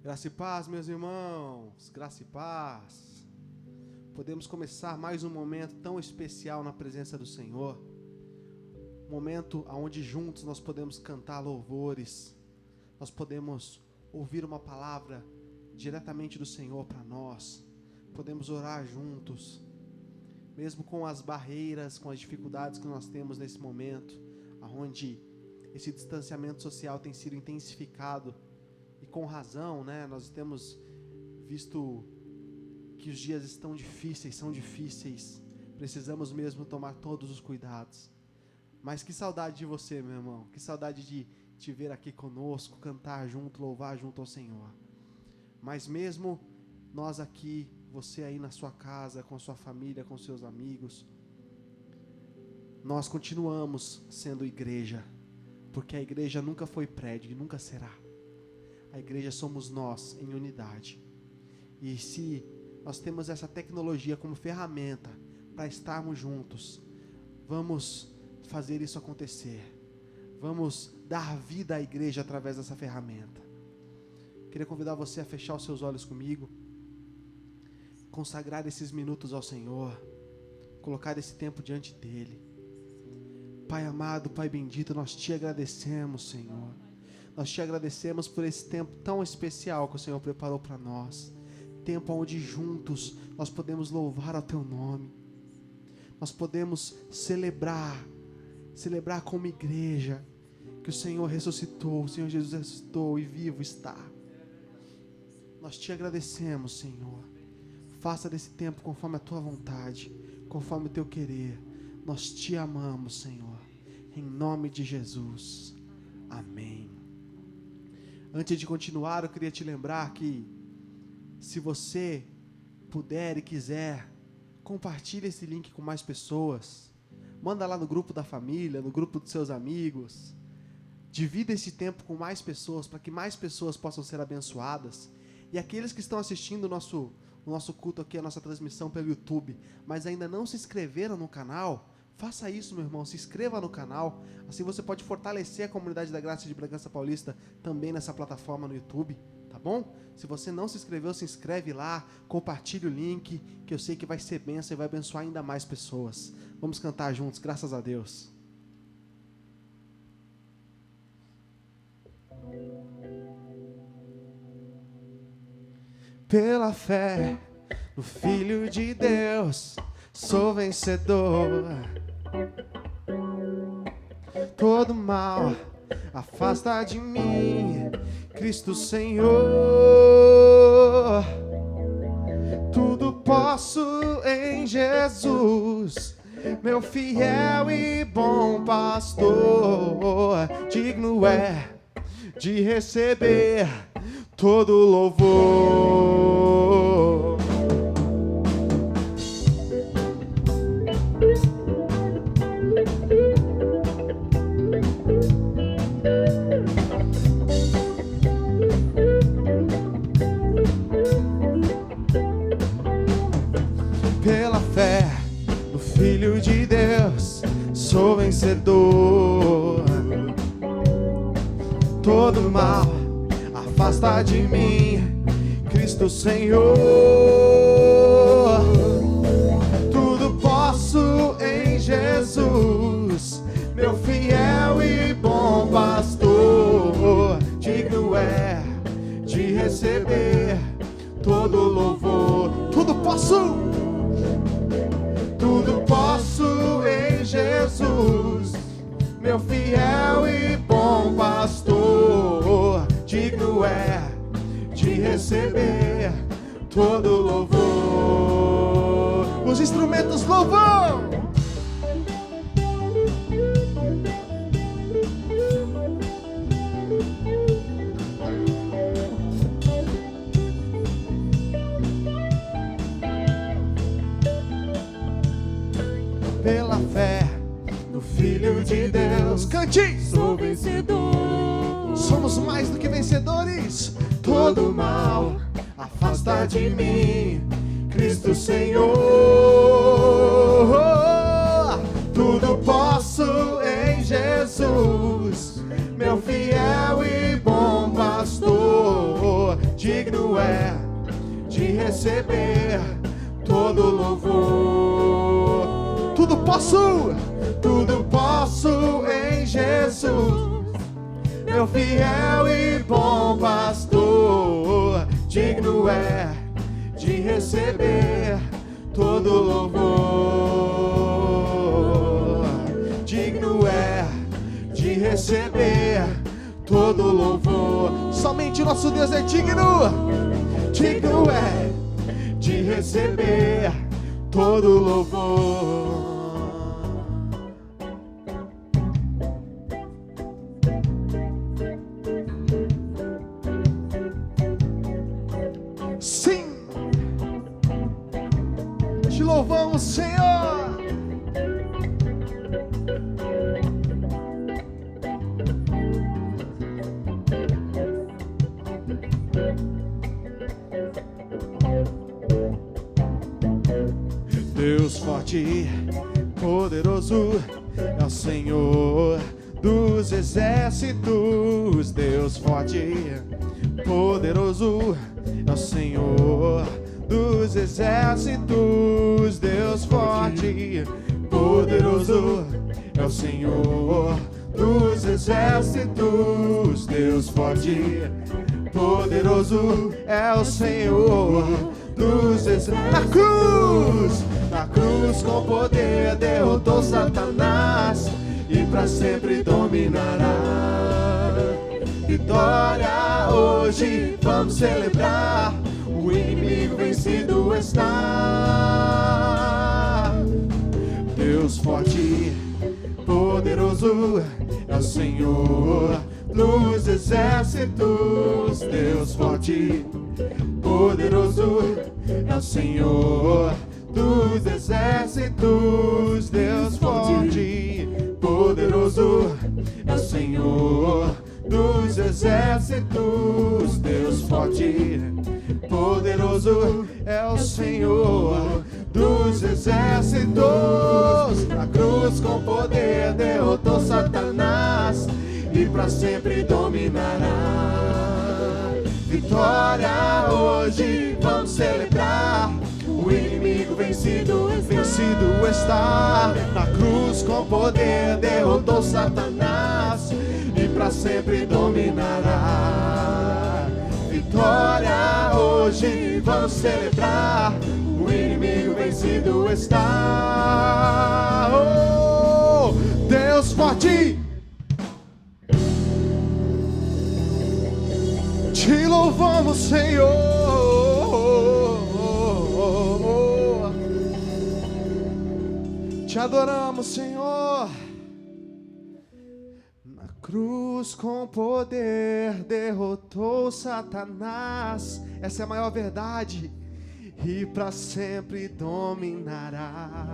Graça e paz, meus irmãos, graça e paz. Podemos começar mais um momento tão especial na presença do Senhor. Um momento onde juntos nós podemos cantar louvores, nós podemos ouvir uma palavra diretamente do Senhor para nós, podemos orar juntos, mesmo com as barreiras, com as dificuldades que nós temos nesse momento, onde esse distanciamento social tem sido intensificado. E com razão, né? Nós temos visto que os dias estão difíceis, são difíceis. Precisamos mesmo tomar todos os cuidados. Mas que saudade de você, meu irmão. Que saudade de te ver aqui conosco, cantar junto, louvar junto ao Senhor. Mas mesmo nós aqui, você aí na sua casa, com a sua família, com seus amigos, nós continuamos sendo igreja. Porque a igreja nunca foi prédio e nunca será. A igreja somos nós em unidade. E se nós temos essa tecnologia como ferramenta para estarmos juntos, vamos fazer isso acontecer. Vamos dar vida à igreja através dessa ferramenta. Queria convidar você a fechar os seus olhos comigo, consagrar esses minutos ao Senhor, colocar esse tempo diante dEle. Pai amado, Pai bendito, nós te agradecemos, Senhor. Nós te agradecemos por esse tempo tão especial que o Senhor preparou para nós. Tempo onde juntos nós podemos louvar ao Teu nome. Nós podemos celebrar como igreja que o Senhor ressuscitou, o Senhor Jesus ressuscitou e vivo está. Nós te agradecemos, Senhor. Faça desse tempo conforme a Tua vontade, conforme o Teu querer. Nós te amamos, Senhor. Em nome de Jesus. Amém. Antes de continuar, eu queria te lembrar que, se você puder e quiser, compartilhe esse link com mais pessoas. Manda lá no grupo da família, no grupo dos seus amigos. Divida esse tempo com mais pessoas, para que mais pessoas possam ser abençoadas. E aqueles que estão assistindo o nosso culto aqui, a nossa transmissão pelo YouTube, mas ainda não se inscreveram no canal, faça isso, meu irmão, se inscreva no canal, assim você pode fortalecer a comunidade da Graça de Bragança Paulista também nessa plataforma no YouTube, tá bom? Se você não se inscreveu, se inscreve lá, compartilhe o link, que eu sei que vai ser bênção e vai abençoar ainda mais pessoas. Vamos cantar juntos, graças a Deus. Pela fé no Filho de Deus, sou vencedor. Todo mal afasta de mim, Cristo Senhor. Tudo posso em Jesus, meu fiel e bom pastor. Digno é de receber todo louvor. Pela fé no Filho de Deus, sou vencedor. Todo mal afasta de mim, Cristo Senhor. Tudo posso em Jesus, meu fiel e bom pastor. Digno é de receber todo louvor. Tudo posso em Jesus, meu fiel e bom pastor. Digno é de receber todo louvor. Os instrumentos louvam. Cante! Sou vencedor. Somos mais do que vencedores. Todo mal afasta de mim, Cristo Senhor. Tudo posso em Jesus, meu fiel e bom pastor. Digno é de receber todo louvor. Tudo posso em Jesus, meu fiel e bom pastor. Digno é de receber todo louvor. Digno é de receber todo louvor. Somente o nosso Deus é digno. Digno é de receber todo louvor. Sim, te louvamos, Senhor. Deus forte, poderoso, é o Senhor dos exércitos. Deus forte, poderoso, é o Senhor dos exércitos. Deus forte, poderoso, é o Senhor dos exércitos. Deus forte, poderoso, é o Senhor dos exércitos. Na cruz com poder derrotou Satanás e para sempre dominará. Vitória hoje vamos celebrar, o inimigo vencido está. Deus forte, poderoso, é o Senhor dos exércitos. Deus forte, poderoso, é o Senhor dos exércitos. Deus forte, poderoso, é o Senhor dos exércitos. Deus forte, poderoso, é o Senhor dos exércitos. Na cruz com poder derrotou Satanás e para sempre dominará. Vitória hoje vamos celebrar, o inimigo vencido está. Na cruz com poder derrotou Satanás e para sempre dominará. Vitória hoje vamos celebrar, o inimigo vencido está. Oh, Deus forte, te louvamos, Senhor. Te adoramos, Senhor. Na cruz com poder derrotou Satanás. Essa é a maior verdade. E para sempre dominará.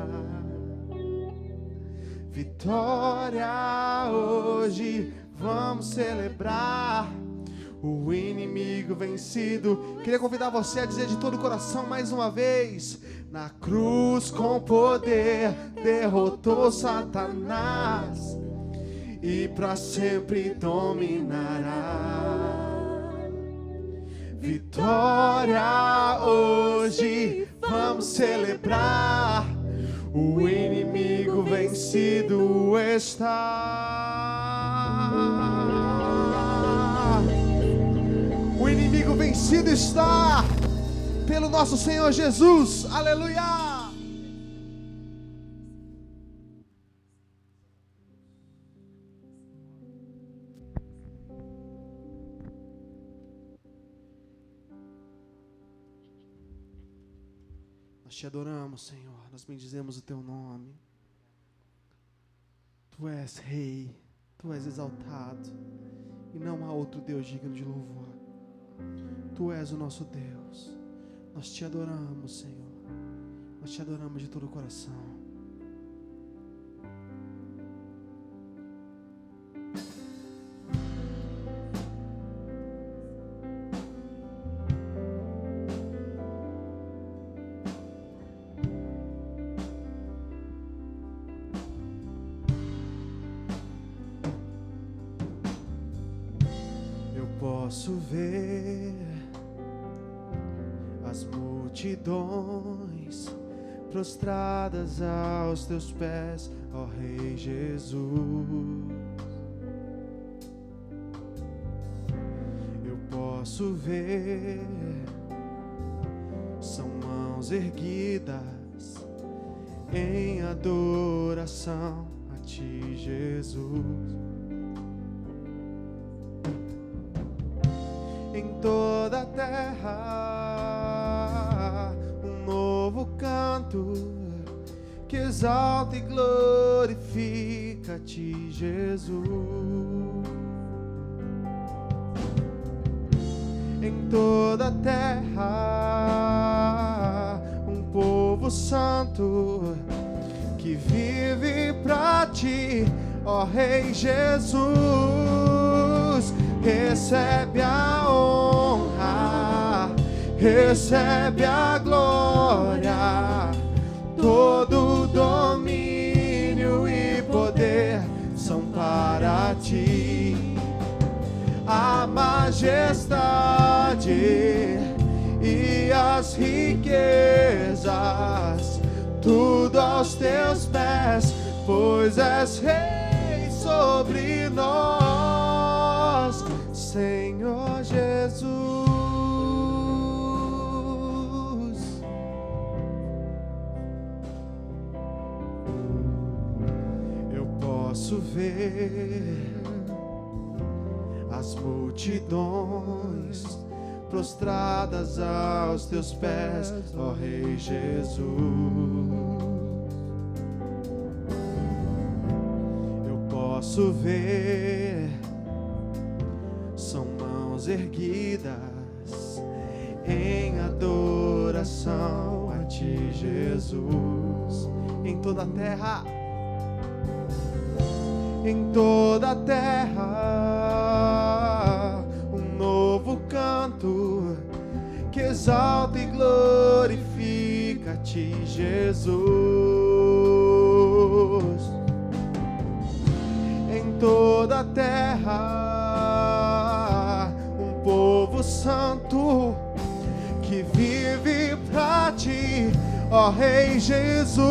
Vitória hoje vamos celebrar, o inimigo vencido. Queria convidar você a dizer de todo o coração mais uma vez: na cruz com poder derrotou Satanás e para sempre dominará. Vitória hoje vamos celebrar, o inimigo vencido está. O inimigo vencido está pelo nosso Senhor Jesus. Aleluia! Nós te adoramos, Senhor. Nós bendizemos o teu nome. Tu és rei, tu és exaltado, e não há outro Deus digno de louvor. Tu és o nosso Deus. Nós te adoramos, Senhor. Nós te adoramos de todo o coração. posso ver as multidões prostradas aos teus pés, ó Rei Jesus. Eu posso ver, são mãos erguidas em adoração a ti, Jesus. Em toda a terra um novo canto que exalta e glorifica a ti, Jesus. Em toda a terra um povo santo que vive pra ti, ó Rei Jesus. Recebe a honra, recebe a glória, todo domínio e poder são para ti. A majestade e as riquezas, tudo aos teus pés, pois és Rei sobre nós, Senhor Jesus. Eu posso ver as multidões prostradas aos teus pés, ó Rei Jesus. Eu posso ver, são mãos erguidas em adoração a ti, Jesus. Em toda a terra, em toda a terra um novo canto que exalta e glorifica a ti, Jesus. Em toda a terra um povo santo que vive pra ti, ó Rei Jesus.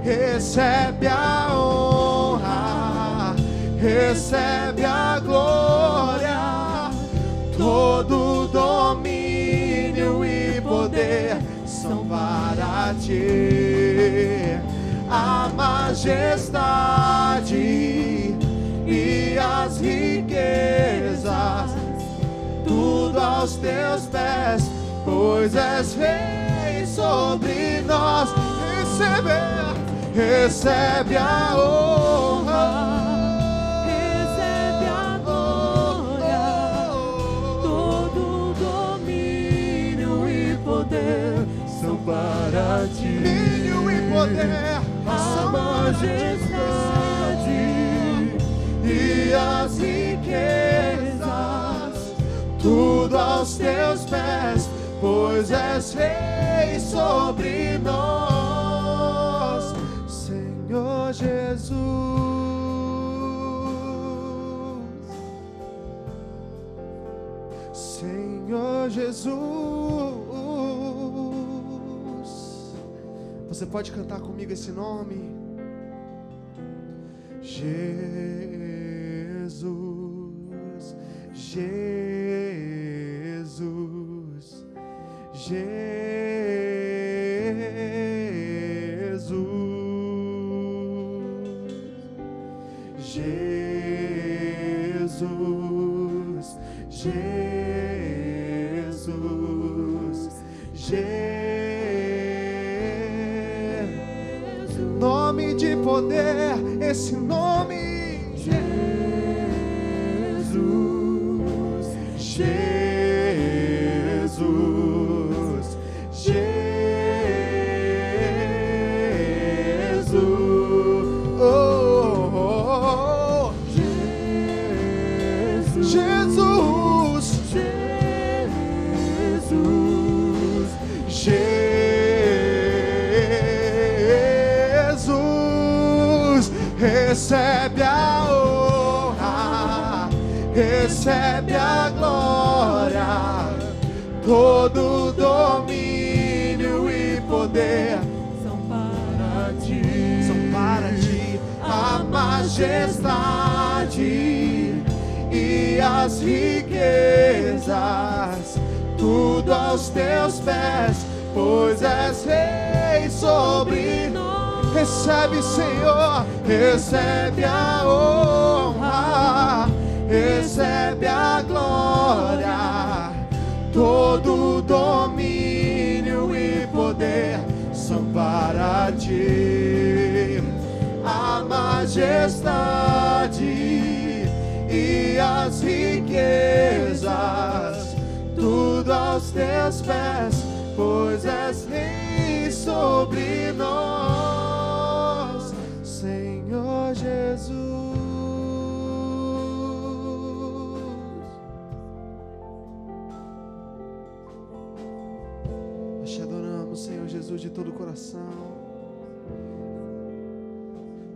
Recebe a honra, recebe a glória, todo domínio e poder são para ti. A majestade e as riquezas, tudo aos teus pés, pois és Rei sobre nós. Recebe a honra, recebe a glória, todo domínio e poder são para ti. Domínio e poder, a majestade e as riquezas, tudo aos teus pés, pois és Rei sobre nós, Senhor Jesus. Senhor Jesus. Você pode cantar comigo esse nome? Jesus, Jesus, Jesus, Jesus, Jesus, Jesus, nome de poder, esse nome, Jesus, Jesus, Jesus, oh, oh, oh. Jesus, Jesus, Jesus, recebe a honra, recebe a glória, todo domínio e poder são para ti. são para ti. A majestade e as riquezas, tudo aos teus pés, pois és rei sobre nós. Recebe, Senhor, recebe a honra, recebe a glória, todo domínio e poder são para ti. A majestade e as riquezas, tudo aos teus pés, pois és rei sobre nós, Senhor Jesus. Nós te adoramos, Senhor Jesus, de todo o coração.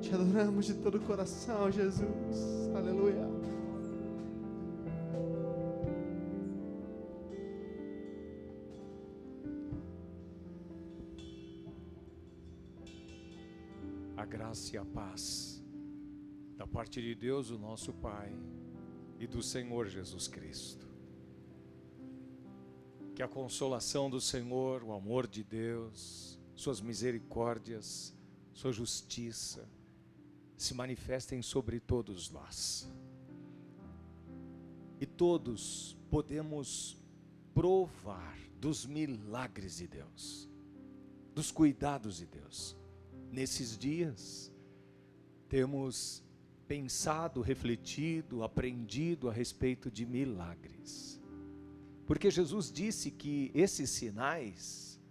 Te adoramos de todo o coração, Jesus. Aleluia. A graça e a paz da parte de Deus, o nosso Pai, e do Senhor Jesus Cristo. Que a consolação do Senhor, o amor de Deus, suas misericórdias, sua justiça se manifestem sobre todos nós. E todos podemos provar dos milagres de Deus, dos cuidados de Deus. Nesses dias, temos pensado, refletido, aprendido a respeito de milagres. Porque Jesus disse que esses sinais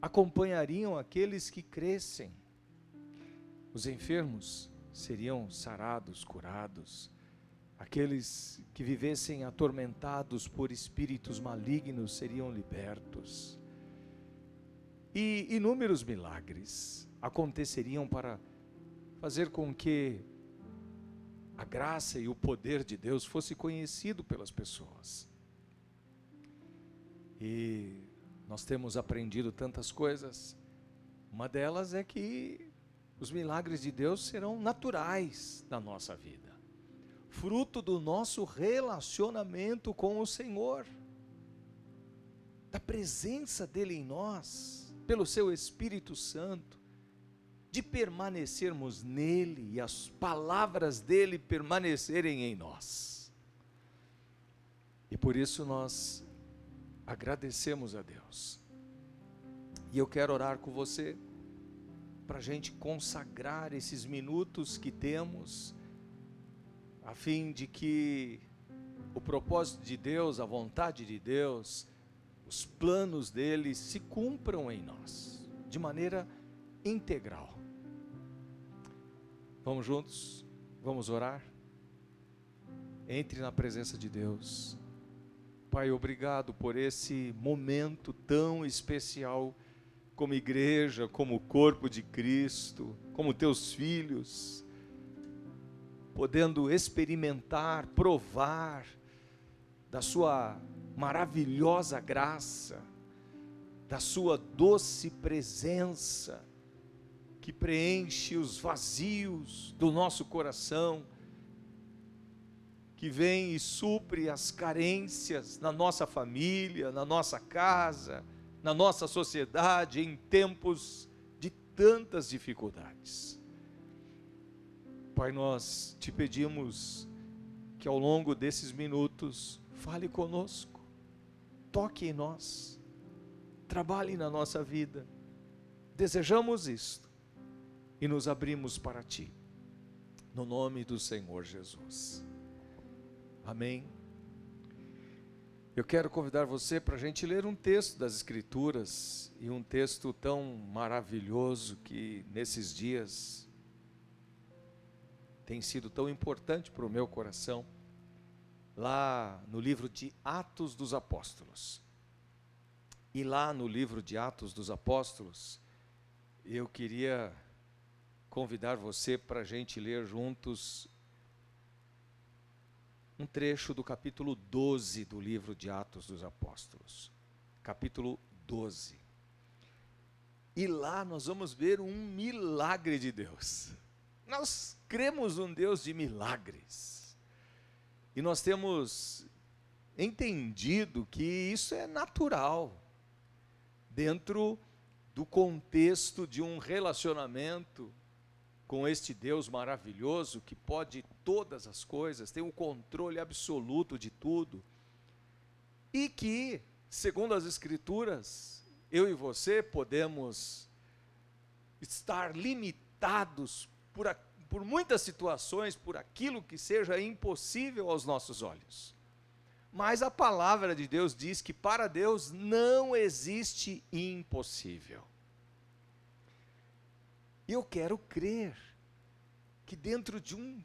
acompanhariam aqueles que crescem. Os enfermos seriam sarados, curados. Aqueles que vivessem atormentados por espíritos malignos seriam libertos. E inúmeros milagres aconteceriam para fazer com que a graça e o poder de Deus fosse conhecido pelas pessoas. E nós temos aprendido tantas coisas. Uma delas é que os milagres de Deus serão naturais na nossa vida, fruto do nosso relacionamento com o Senhor, da presença dEle em nós, pelo seu Espírito Santo, de permanecermos nele e as palavras dele permanecerem em nós. E por isso nós agradecemos a Deus. E eu quero orar com você, para a gente consagrar esses minutos que temos, a fim de que o propósito de Deus, a vontade de Deus, os planos dele se cumpram em nós, de maneira integral. Vamos juntos? Vamos orar? Entre na presença de Deus. Pai, obrigado por esse momento tão especial, como igreja, como corpo de Cristo, como teus filhos, podendo experimentar, provar da sua maravilhosa graça, da sua doce presença, que preenche os vazios do nosso coração, que vem e supre as carências na nossa família, na nossa casa, na nossa sociedade, em tempos de tantas dificuldades. Pai, nós te pedimos que ao longo desses minutos, fale conosco, toque em nós, trabalhe na nossa vida. Desejamos isto e nos abrimos para ti, no nome do Senhor Jesus. Amém. Eu quero convidar você para a gente ler um texto das Escrituras, e um texto tão maravilhoso que nesses dias tem sido tão importante para o meu coração, lá no livro de Atos dos Apóstolos. E lá no livro de Atos dos Apóstolos, eu queria convidar você para a gente ler juntos um trecho do capítulo 12 do livro de Atos dos Apóstolos. Capítulo 12. E lá nós vamos ver um milagre de Deus. Nós cremos num Deus de milagres. E nós temos entendido que isso é natural, dentro do contexto de um relacionamento com este Deus maravilhoso, que pode todas as coisas, tem o controle absoluto de tudo, e que, segundo as Escrituras, eu e você podemos estar limitados por muitas situações, por aquilo que seja impossível aos nossos olhos. Mas a palavra de Deus diz que para Deus não existe impossível. E eu quero crer que dentro de um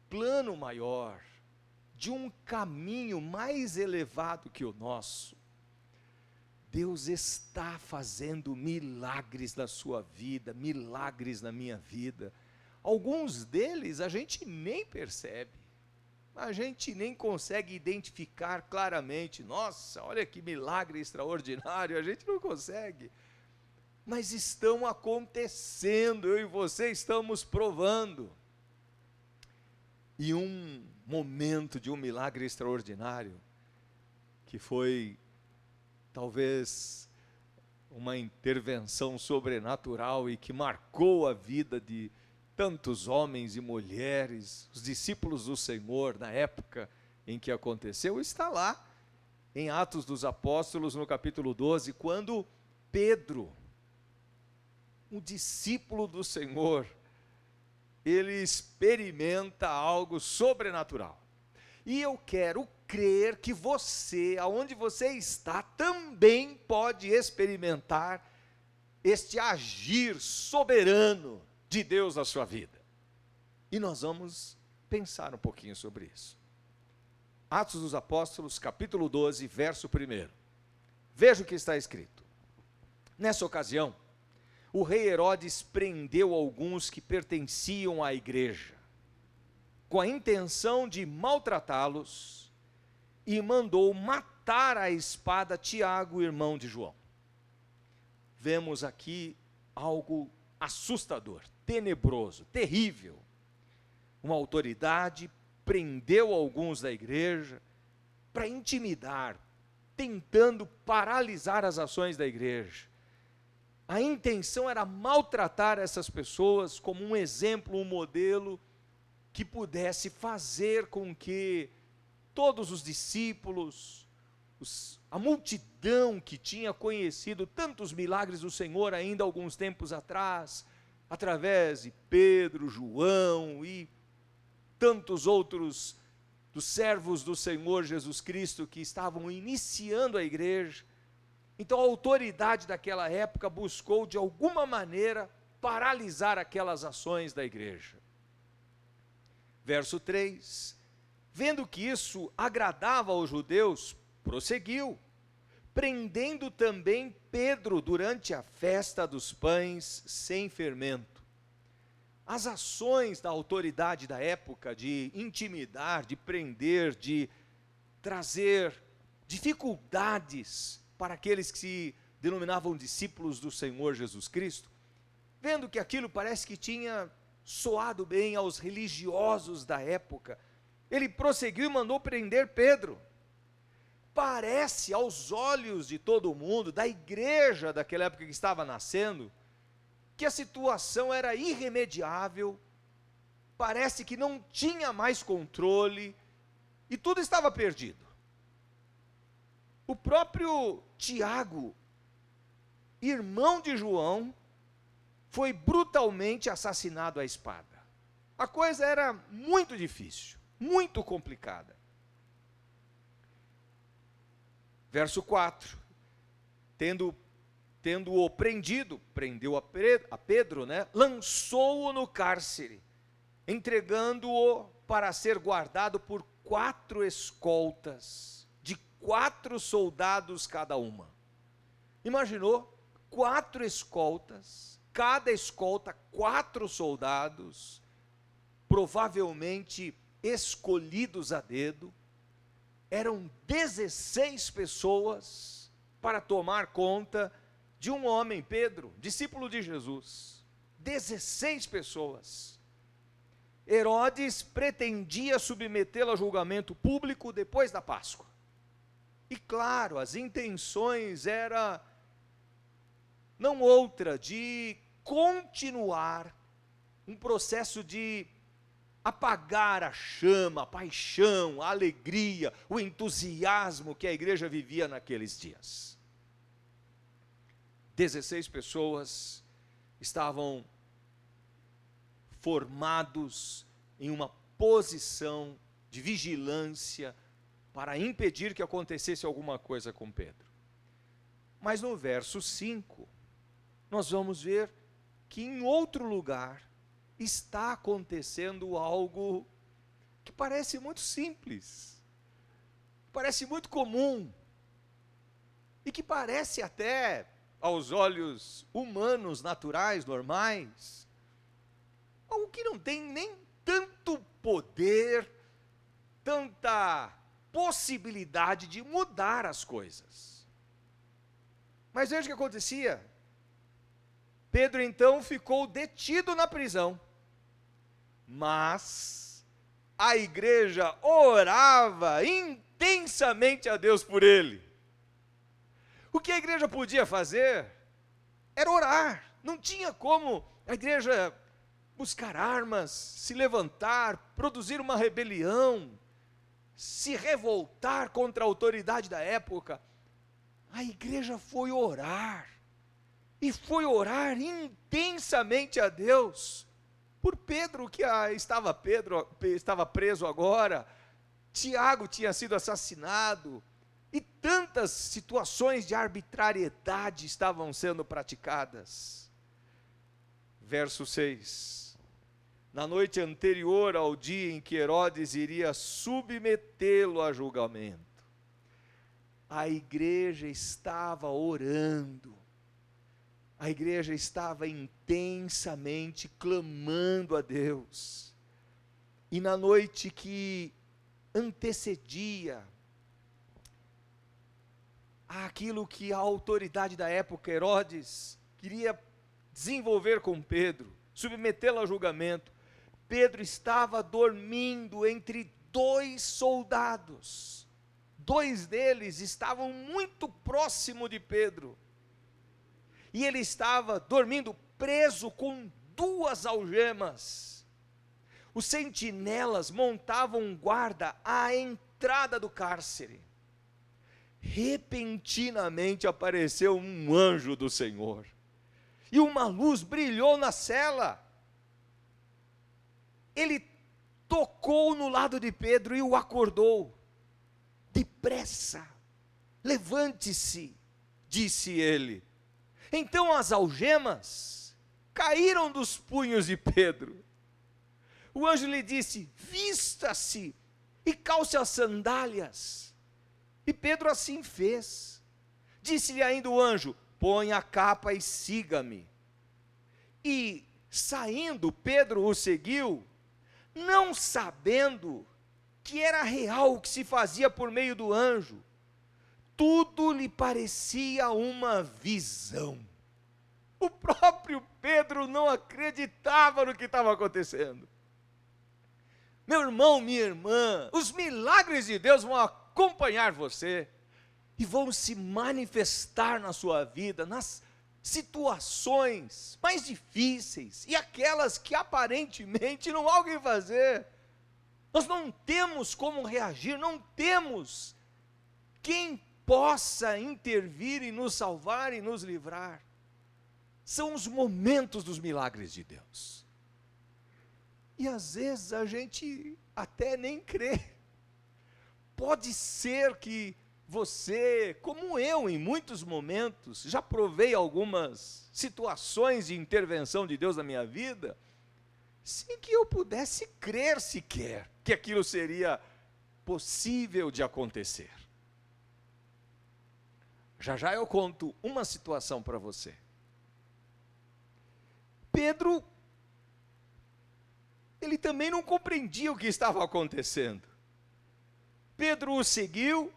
plano maior, de um caminho mais elevado que o nosso, Deus está fazendo milagres na sua vida, milagres na minha vida. Alguns deles a gente nem percebe. A gente nem consegue identificar claramente. Nossa, olha que milagre extraordinário, a gente não consegue. Mas estão acontecendo, eu e você estamos provando. E um momento de um milagre extraordinário, que foi talvez uma intervenção sobrenatural e que marcou a vida de tantos homens e mulheres, os discípulos do Senhor, na época em que aconteceu, está lá em Atos dos Apóstolos, no capítulo 12, quando Pedro, um discípulo do Senhor, ele experimenta algo sobrenatural. E eu quero crer que você, aonde você está, também pode experimentar este agir soberano de Deus na sua vida. E nós vamos pensar um pouquinho sobre isso. Atos dos Apóstolos, capítulo 12, verso 1. Veja o que está escrito. Nessa ocasião, o rei Herodes prendeu alguns que pertenciam à igreja, com a intenção de maltratá-los, e mandou matar à espada Tiago, irmão de João. Vemos aqui algo assustador, tenebroso, terrível. Uma autoridade prendeu alguns da igreja para intimidar, tentando paralisar as ações da igreja. A intenção era maltratar essas pessoas como um exemplo, um modelo que pudesse fazer com que todos os discípulos, a multidão que tinha conhecido tantos milagres do Senhor ainda alguns tempos atrás, através de Pedro, João e tantos outros dos servos do Senhor Jesus Cristo que estavam iniciando a igreja. Então a autoridade daquela época buscou de alguma maneira paralisar aquelas ações da igreja. Verso 3, vendo que isso agradava aos judeus, prosseguiu, prendendo também Pedro durante a festa dos pães sem fermento. As ações da autoridade da época de intimidar, de prender, de trazer dificuldades para aqueles que se denominavam discípulos do Senhor Jesus Cristo, vendo que aquilo parece que tinha soado bem aos religiosos da época, ele prosseguiu e mandou prender Pedro. Parece aos olhos de todo mundo, da igreja daquela época que estava nascendo, que a situação era irremediável, parece que não tinha mais controle, e tudo estava perdido. O próprio Tiago, irmão de João, foi brutalmente assassinado à espada. A coisa era muito difícil, muito complicada. Verso 4, tendo-o prendido, prendeu a Pedro, lançou-o no cárcere, entregando-o para ser guardado por 4 escoltas, de 4 soldados cada uma. Imaginou? 4 escoltas, cada escolta 4 soldados, provavelmente escolhidos a dedo, eram 16 pessoas para tomar conta de um homem, Pedro, discípulo de Jesus. 16 pessoas. Herodes pretendia submetê-lo a julgamento público depois da Páscoa. E claro, as intenções era não outra de continuar um processo de apagar a chama, a paixão, a alegria, o entusiasmo que a igreja vivia naqueles dias. 16 pessoas estavam formados em uma posição de vigilância para impedir que acontecesse alguma coisa com Pedro. Mas no verso 5, nós vamos ver que em outro lugar está acontecendo algo que parece muito simples, parece muito comum, e que parece até, aos olhos humanos, naturais, normais, algo que não tem nem tanto poder, tanta possibilidade de mudar as coisas. Mas veja o que acontecia. Pedro então ficou detido na prisão, mas a igreja orava intensamente a Deus por ele. O que a igreja podia fazer era orar. Não tinha como a igreja buscar armas, se levantar, produzir uma rebelião, se revoltar contra a autoridade da época. A igreja foi orar, e foi orar intensamente a Deus, por Pedro, que estava preso agora, Tiago tinha sido assassinado, e tantas situações de arbitrariedade estavam sendo praticadas. Verso 6. Na noite anterior ao dia em que Herodes iria submetê-lo a julgamento, a igreja estava orando, a igreja estava intensamente clamando a Deus. E na noite que antecedia aquilo que a autoridade da época, Herodes, queria desenvolver com Pedro, submetê-lo a julgamento, Pedro estava dormindo entre 2 soldados. 2 deles estavam muito próximo de Pedro. E ele estava dormindo preso com 2 algemas. Os sentinelas montavam guarda à entrada do cárcere. Repentinamente apareceu um anjo do Senhor, e uma luz brilhou na cela. Ele tocou no lado de Pedro e o acordou. Depressa, levante-se, disse ele. Então as algemas caíram dos punhos de Pedro. O anjo lhe disse: vista-se e calce as sandálias. E Pedro assim fez. Disse-lhe ainda o anjo: põe a capa e siga-me. E saindo, Pedro o seguiu, não sabendo que era real o que se fazia por meio do anjo. Tudo lhe parecia uma visão. O próprio Pedro não acreditava no que estava acontecendo. Meu irmão, minha irmã, os milagres de Deus vão acompanhar você e vão se manifestar na sua vida, nas situações mais difíceis e aquelas que aparentemente não há o que fazer. Nós não temos como reagir, não temos quem possa intervir e nos salvar e nos livrar. São os momentos dos milagres de Deus. E às vezes a gente até nem crê. Pode ser que você, como eu, em muitos momentos, já provei algumas situações de intervenção de Deus na minha vida, sem que eu pudesse crer sequer que aquilo seria possível de acontecer. Já já eu conto uma situação para você. Pedro, ele também não compreendia o que estava acontecendo. Pedro o seguiu,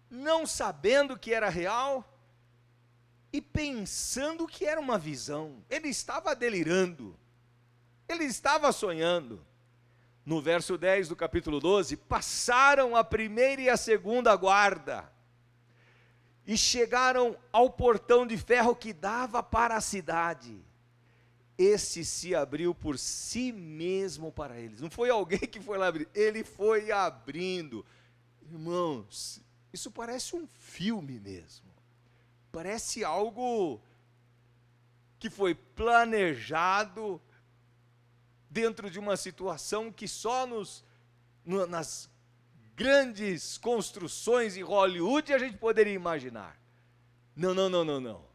não sabendo que era real e pensando que era uma visão. Ele estava delirando, ele estava sonhando. No verso 10 do capítulo 12, passaram a primeira e a segunda guarda e chegaram ao portão de ferro que dava para a cidade. Esse se abriu por si mesmo para eles. Não foi alguém que foi lá abrir, ele foi abrindo. Irmãos, isso parece um filme mesmo. Parece algo que foi planejado dentro de uma situação que só nas grandes construções em Hollywood a gente poderia imaginar. Não.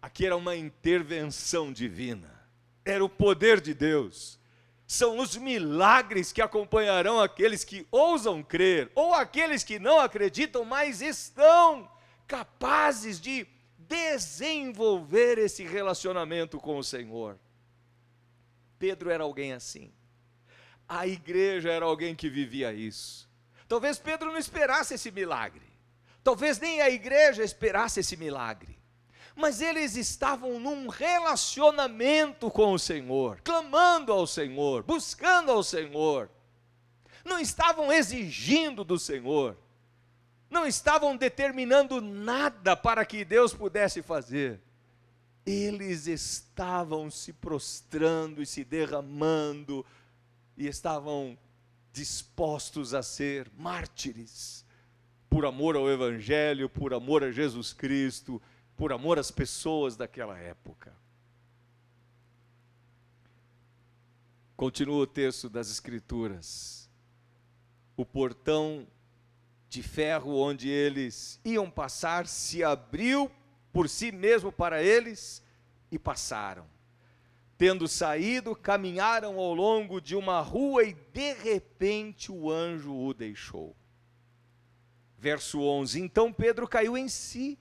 Aqui era uma intervenção divina. Era o poder de Deus. São os milagres que acompanharão aqueles que ousam crer, ou aqueles que não acreditam, mas estão capazes de desenvolver esse relacionamento com o Senhor. Pedro era alguém assim. A igreja era alguém que vivia isso. Talvez Pedro não esperasse esse milagre. Talvez nem a igreja esperasse esse milagre. Mas eles estavam num relacionamento com o Senhor, clamando ao Senhor, buscando ao Senhor. Não estavam exigindo do Senhor. Não estavam determinando nada para que Deus pudesse fazer. Eles estavam se prostrando e se derramando, e estavam dispostos a ser mártires, por amor ao Evangelho, por amor a Jesus Cristo, por amor às pessoas daquela época. Continua o texto das Escrituras. O portão de ferro onde eles iam passar se abriu por si mesmo para eles e passaram. Tendo saído, caminharam ao longo de uma rua e de repente o anjo o deixou. Verso 11, então Pedro caiu em si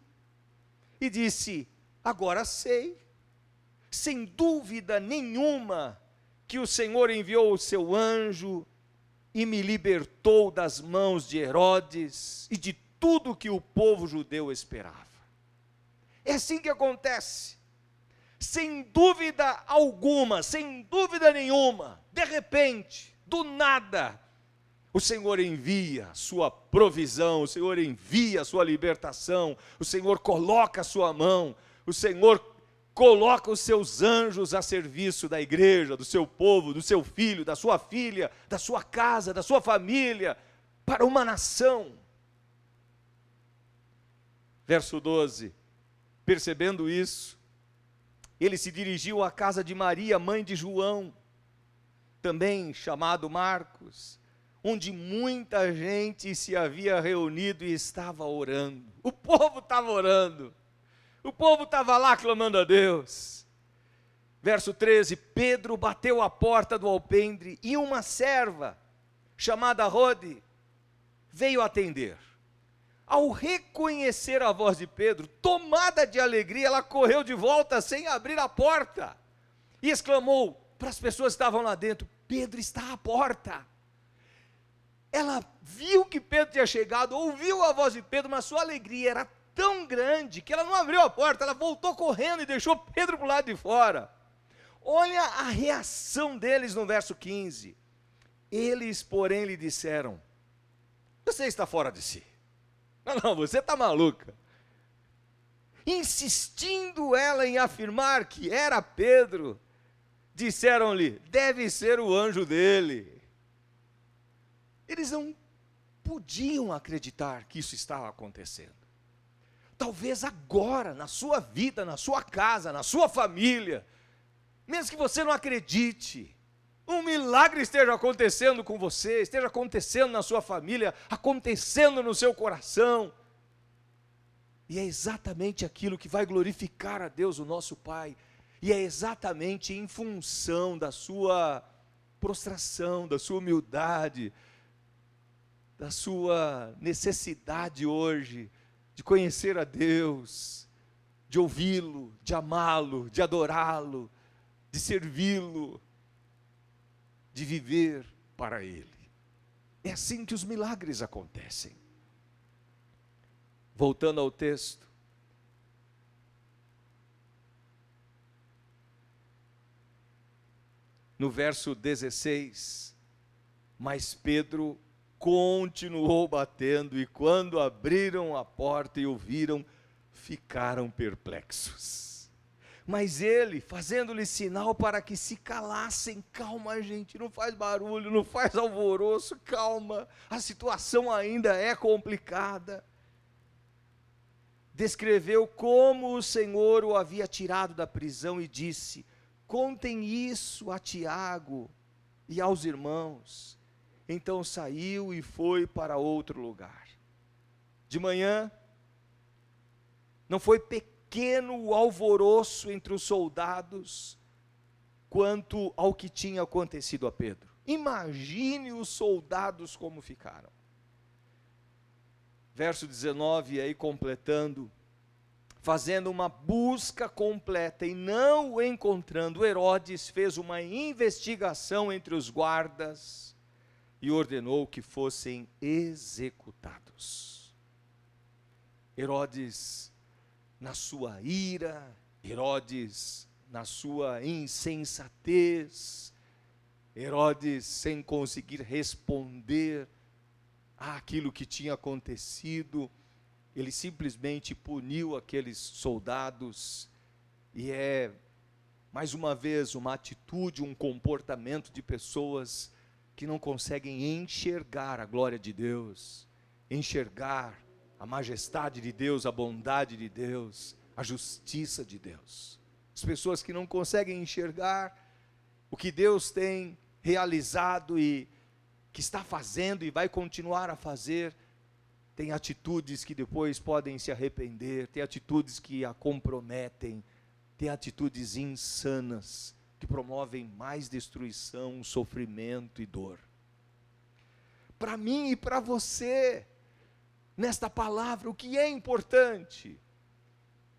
e disse, agora sei, sem dúvida nenhuma, que o Senhor enviou o seu anjo e me libertou das mãos de Herodes e de tudo que o povo judeu esperava. É assim que acontece. Sem dúvida alguma, sem dúvida nenhuma, de repente, do nada, o Senhor envia a sua provisão, o Senhor envia a sua libertação, o Senhor coloca a sua mão, o Senhor coloca os seus anjos a serviço da igreja, do seu povo, do seu filho, da sua filha, da sua casa, da sua família, para uma nação. Verso 12, percebendo isso, ele se dirigiu à casa de Maria, mãe de João, também chamado Marcos, onde muita gente se havia reunido e estava orando. O povo estava orando. O povo estava lá clamando a Deus. Verso 13, Pedro bateu a porta do alpendre e uma serva, chamada Rode, veio atender. Ao reconhecer a voz de Pedro, tomada de alegria, ela correu de volta sem abrir a porta. E exclamou para as pessoas que estavam lá dentro, Pedro está à porta. Ela viu que Pedro tinha chegado, ouviu a voz de Pedro, mas sua alegria era tão grande que ela não abriu a porta, ela voltou correndo e deixou Pedro para o lado de fora. Olha a reação deles no verso 15. Eles, porém, lhe disseram, você está fora de si. Não, você está maluca. Insistindo ela em afirmar que era Pedro, disseram-lhe, deve ser o anjo dele. Eles não podiam acreditar que isso estava acontecendo. Talvez agora, na sua vida, na sua casa, na sua família, mesmo que você não acredite, um milagre esteja acontecendo com você, esteja acontecendo na sua família, acontecendo no seu coração. E é exatamente aquilo que vai glorificar a Deus, o nosso Pai. E é exatamente em função da sua prostração, da sua humildade, da sua necessidade hoje de conhecer a Deus, de ouvi-lo, de amá-lo, de adorá-lo, de servi-lo. de viver para Ele. É assim que os milagres acontecem. Voltando ao texto, no verso 16, mas Pedro continuou batendo, e quando abriram a porta e o viram, ficaram perplexos. Mas ele, fazendo-lhe sinal para que se calassem, calma gente, não faz barulho, não faz alvoroço, calma, a situação ainda é complicada. Descreveu como o Senhor o havia tirado da prisão e disse: contem isso a Tiago e aos irmãos. Então saiu e foi para outro lugar. De manhã, não foi pequeno o alvoroço entre os soldados quanto ao que tinha acontecido a Pedro. Imagine os soldados como ficaram. Verso 19, aí completando: fazendo uma busca completa e não o encontrando, Herodes fez uma investigação entre os guardas e ordenou que fossem executados. Herodes, na sua ira, Herodes, na sua insensatez, Herodes, sem conseguir responder àquilo que tinha acontecido, ele simplesmente puniu aqueles soldados, e é, mais uma vez, uma atitude, um comportamento de pessoas que não conseguem enxergar a glória de Deus, enxergar a majestade de Deus, a bondade de Deus, a justiça de Deus. As pessoas que não conseguem enxergar o que Deus tem realizado e que está fazendo e vai continuar a fazer, tem atitudes que depois podem se arrepender, tem atitudes que a comprometem, tem atitudes insanas que promovem mais destruição, sofrimento e dor. Para mim e para você, nesta palavra, o que é importante?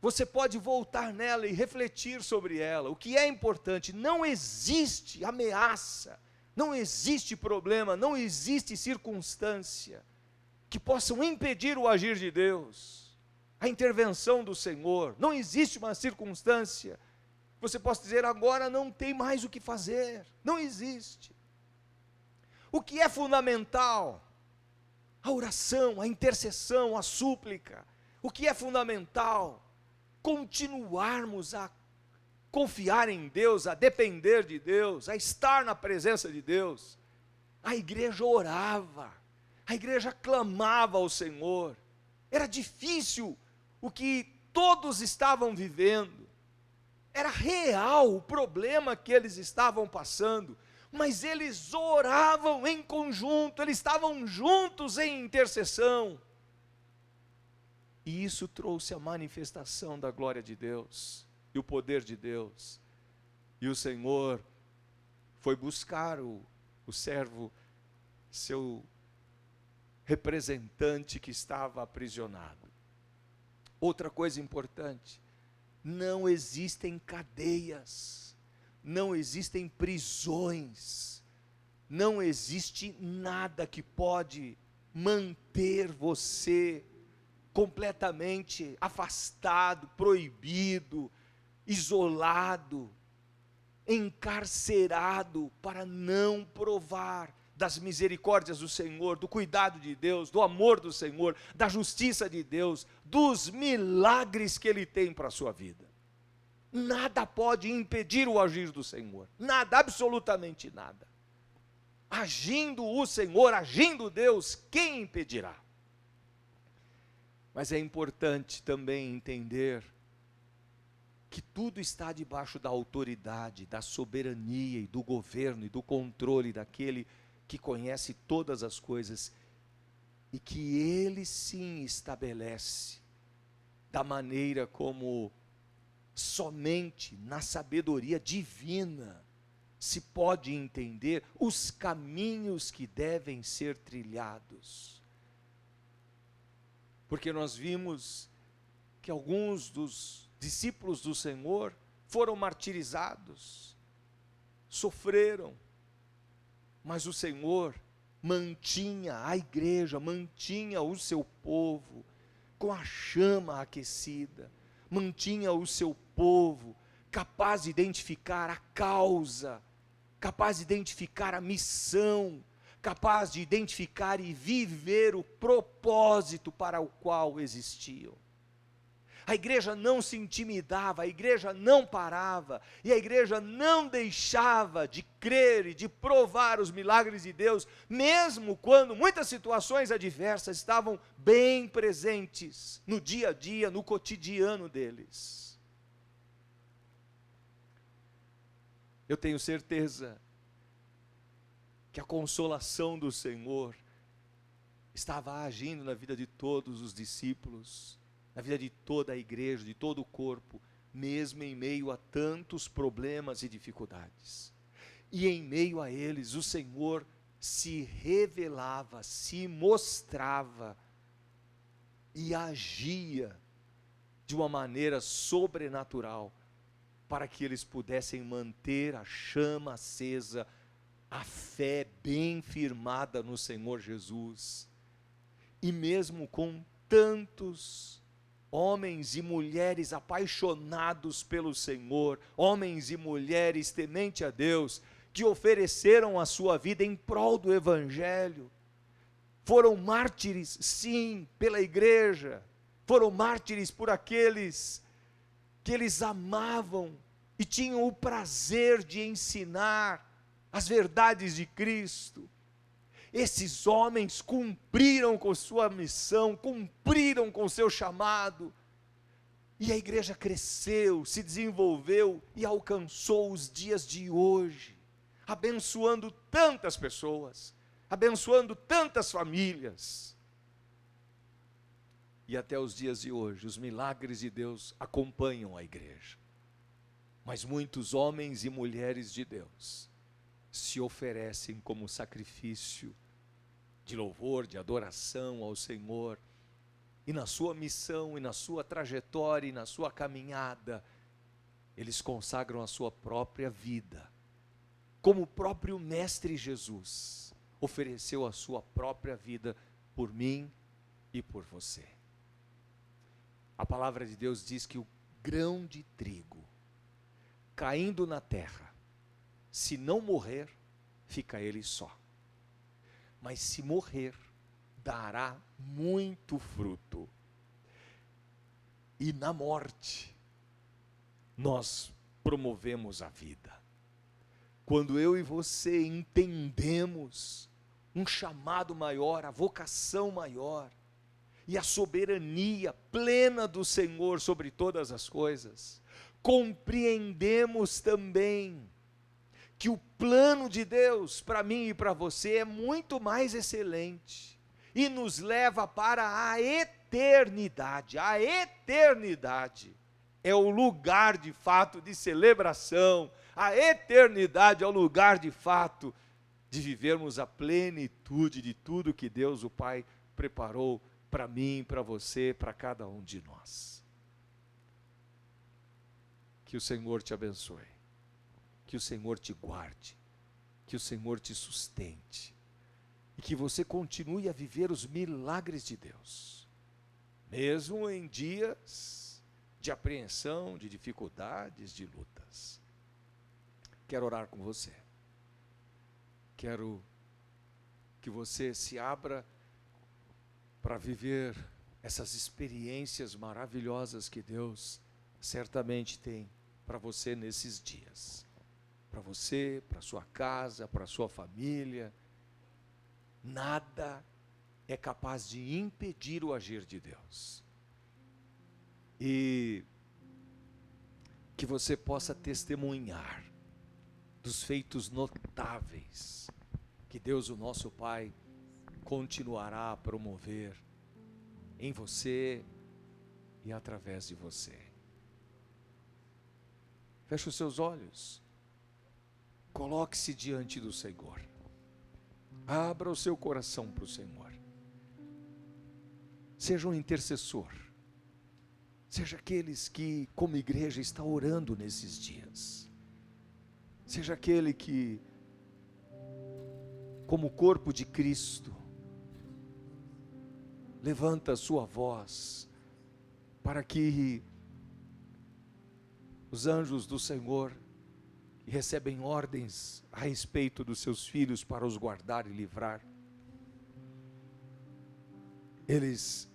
Você pode voltar nela e refletir sobre ela. O que é importante? Não existe ameaça, não existe problema, não existe circunstância que possam impedir o agir de Deus, a intervenção do Senhor. Não existe uma circunstância você possa dizer: agora não tem mais o que fazer. Não existe. O que é fundamental? A oração, a intercessão, a súplica. O que é fundamental? Continuarmos a confiar em Deus, a depender de Deus, a estar na presença de Deus. A igreja orava, a igreja clamava ao Senhor. Era difícil o que todos estavam vivendo, era real o problema que eles estavam passando, mas eles oravam em conjunto, eles estavam juntos em intercessão, e isso trouxe a manifestação da glória de Deus, e o poder de Deus, e o Senhor foi buscar o servo, seu representante que estava aprisionado. Outra coisa importante: não existem cadeias, não existem prisões, não existe nada que pode manter você completamente afastado, proibido, isolado, encarcerado, para não provar das misericórdias do Senhor, do cuidado de Deus, do amor do Senhor, da justiça de Deus, dos milagres que Ele tem para a sua vida. Nada pode impedir o agir do Senhor, nada, absolutamente nada. Agindo o Senhor, agindo Deus, quem impedirá? Mas é importante também entender que tudo está debaixo da autoridade, da soberania e do governo e do controle daquele que conhece todas as coisas, e que Ele sim estabelece da maneira como somente na sabedoria divina se pode entender os caminhos que devem ser trilhados. Porque nós vimos que alguns dos discípulos do Senhor foram martirizados, sofreram, mas o Senhor mantinha a igreja, mantinha o seu povo com a chama aquecida, mantinha o seu povo capaz de identificar a causa, capaz de identificar a missão, capaz de identificar e viver o propósito para o qual existiam. A igreja não se intimidava, a igreja não parava, e a igreja não deixava de crer e de provar os milagres de Deus, mesmo quando muitas situações adversas estavam bem presentes no dia a dia, no cotidiano deles. Eu tenho certeza que a consolação do Senhor estava agindo na vida de todos os discípulos, na vida de toda a igreja, de todo o corpo, mesmo em meio a tantos problemas e dificuldades. E em meio a eles, o Senhor se revelava, se mostrava e agia de uma maneira sobrenatural, para que eles pudessem manter a chama acesa, a fé bem firmada no Senhor Jesus. E mesmo com tantos homens e mulheres apaixonados pelo Senhor, homens e mulheres temente a Deus, que ofereceram a sua vida em prol do Evangelho, foram mártires, sim, pela igreja, foram mártires por aqueles que eles amavam e tinham o prazer de ensinar as verdades de Cristo. Esses homens cumpriram com sua missão, cumpriram com seu chamado, e a igreja cresceu, se desenvolveu e alcançou os dias de hoje, abençoando tantas pessoas, abençoando tantas famílias. E até os dias de hoje, os milagres de Deus acompanham a igreja. Mas muitos homens e mulheres de Deus se oferecem como sacrifício de louvor, de adoração ao Senhor, e na sua missão, e na sua trajetória, e na sua caminhada, eles consagram a sua própria vida, como o próprio Mestre Jesus ofereceu a sua própria vida por mim e por você. A palavra de Deus diz que o grão de trigo, caindo na terra, se não morrer, fica ele só. Mas se morrer, dará muito fruto. E na morte, nós promovemos a vida. Quando eu e você entendemos um chamado maior, a vocação maior, e a soberania plena do Senhor sobre todas as coisas, compreendemos também que o plano de Deus para mim e para você é muito mais excelente e nos leva para a eternidade. A eternidade é o lugar de fato de celebração, a eternidade é o lugar de fato de vivermos a plenitude de tudo que Deus o Pai preparou para mim, para você, para cada um de nós. Que o Senhor te abençoe. Que o Senhor te guarde, que o Senhor te sustente, e que você continue a viver os milagres de Deus, mesmo em dias de apreensão, de dificuldades, de lutas. Quero orar com você, quero que você se abra para viver essas experiências maravilhosas que Deus certamente tem para você nesses dias. Para você, para sua casa, para sua família. Nada é capaz de impedir o agir de Deus. E que você possa testemunhar dos feitos notáveis que Deus, o nosso Pai, continuará a promover em você e através de você. Feche os seus olhos. Coloque-se diante do Senhor. Abra o seu coração para o Senhor. Seja um intercessor. Seja aqueles que, como igreja, está orando nesses dias. Seja aquele que como corpo de Cristo, levanta a sua voz, para que os anjos do Senhor, que recebem ordens a respeito dos seus filhos para os guardar e livrar, eles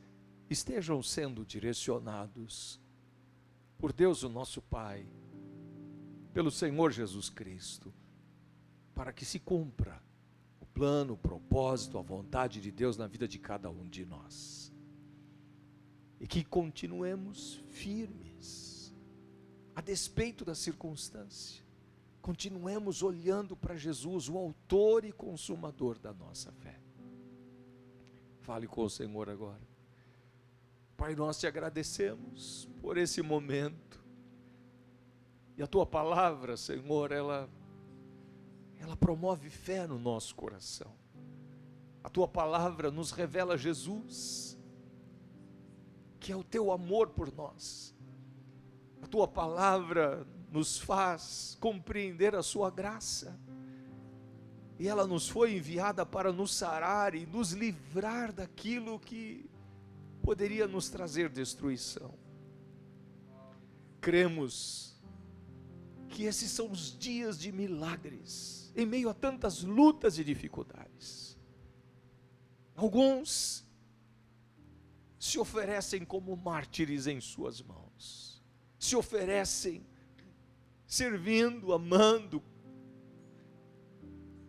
estejam sendo direcionados por Deus o nosso Pai, pelo Senhor Jesus Cristo, para que se cumpra o plano, o propósito, a vontade de Deus na vida de cada um de nós. E que continuemos firmes, a despeito da circunstância. Continuemos olhando para Jesus, o autor e consumador da nossa fé. Fale com o Senhor agora. Pai, nós te agradecemos por esse momento. E a tua palavra, Senhor, ela promove fé no nosso coração. A tua palavra nos revela Jesus, que é o teu amor por nós. A tua palavra nos faz compreender a sua graça. E ela nos foi enviada para nos sarar e nos livrar daquilo que poderia nos trazer destruição. Cremos que esses são os dias de milagres, em meio a tantas lutas e dificuldades. Alguns se oferecem como mártires em suas mãos, se oferecem servindo, amando,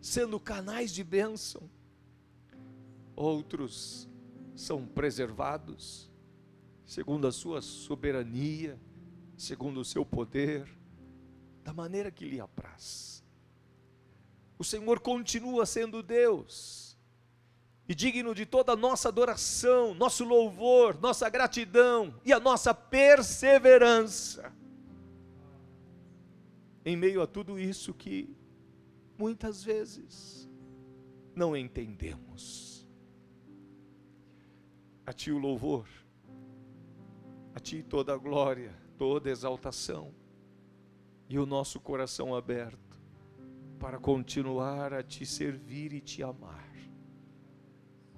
sendo canais de bênção. Outros são preservados segundo a sua soberania, segundo o seu poder, da maneira que lhe apraz. O Senhor continua sendo Deus, e digno de toda a nossa adoração, nosso louvor, nossa gratidão e a nossa perseverança. Em meio a tudo isso que muitas vezes não entendemos. A Ti o louvor, a Ti toda a glória, toda a exaltação, e o nosso coração aberto para continuar a Te servir e Te amar,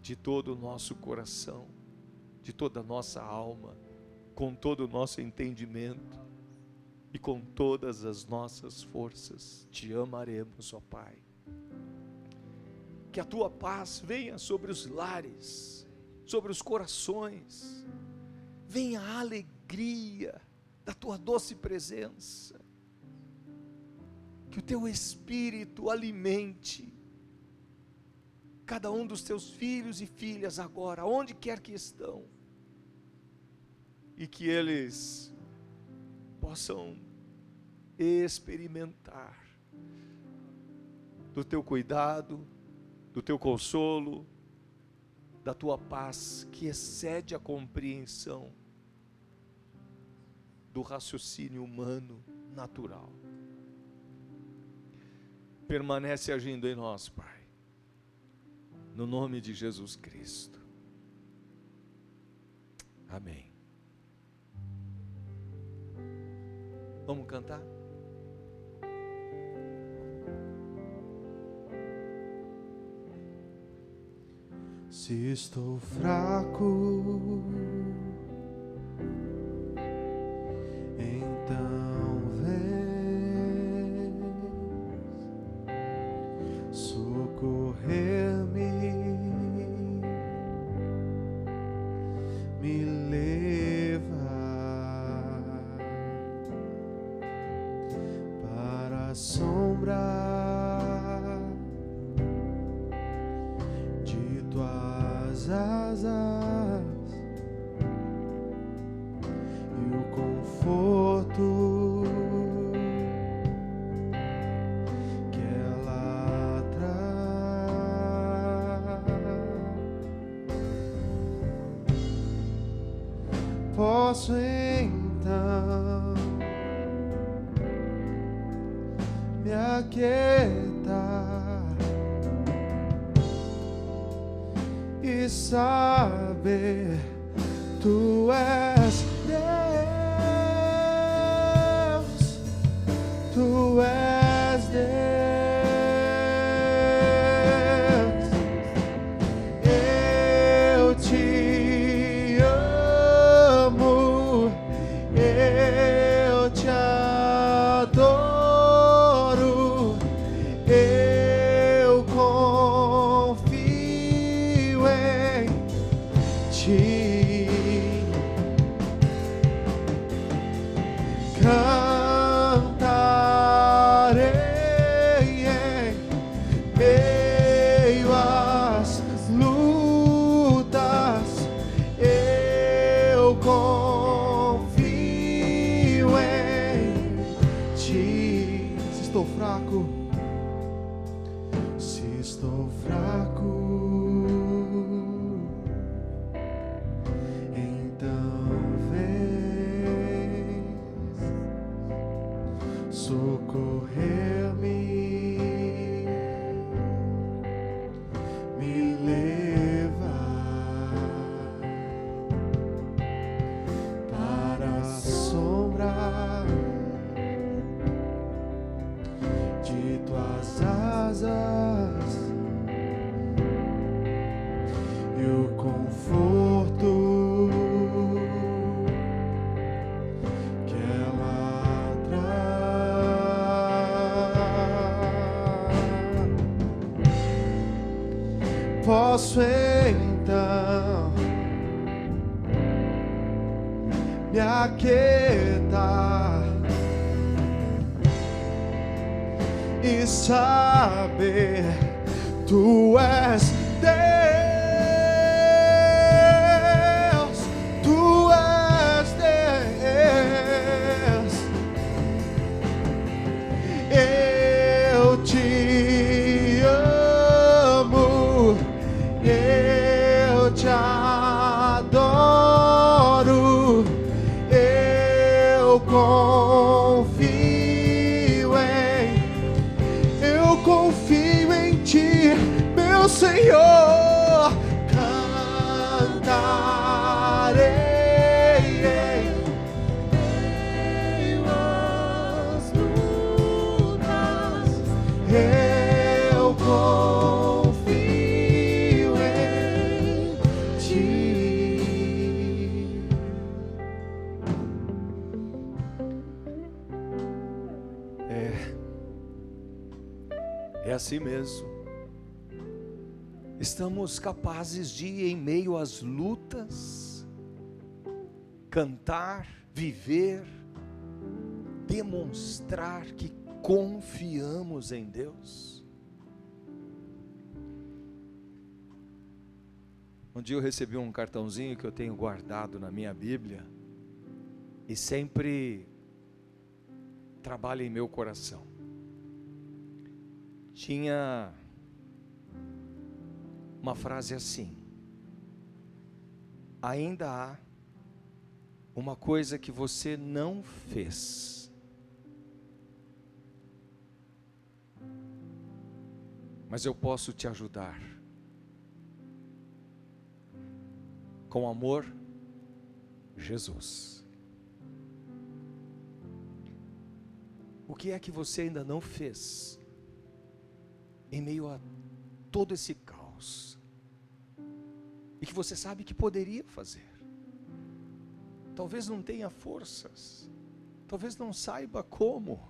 de todo o nosso coração, de toda a nossa alma, com todo o nosso entendimento e com todas as nossas forças. Te amaremos, ó Pai. Que a Tua paz venha sobre os lares, sobre os corações, venha a alegria da Tua doce presença, que o Teu Espírito alimente cada um dos Teus filhos e filhas agora, onde quer que estão, e que eles possam experimentar do Teu cuidado, do Teu consolo, da Tua paz que excede a compreensão do raciocínio humano natural. Permanece agindo em nós, Pai, no nome de Jesus Cristo. Amém. Vamos cantar? Se estou fraco, então vem socorrer-me, me leva para a sombra de Tuas asas e o conforto que ela traz. Posso então me aquietar e saber Tu és Deus, Tu és Deus. estou fraco, se estou fraco, então vem socorrer-me, me leva para a sombra de tuas asas e o conforto que ela traz. Posso então me aquietar e saber tu és Deus, tu és Deus. Eu te amo, eu te adoro, eu confio em ti, meu Senhor, cantarei em as lutas, eu confio em ti. É assim mesmo. Estamos capazes de, em meio às lutas, cantar, viver, demonstrar que confiamos em Deus. Um dia eu recebi um cartãozinho que eu tenho guardado na minha Bíblia e sempre trabalha em meu coração. Tinha uma frase assim: ainda há uma coisa que você não fez, mas eu posso te ajudar. Com amor, Jesus. O que é que você ainda não fez em meio a todo esse caos, e que você sabe que poderia fazer? Talvez não tenha forças, talvez não saiba como.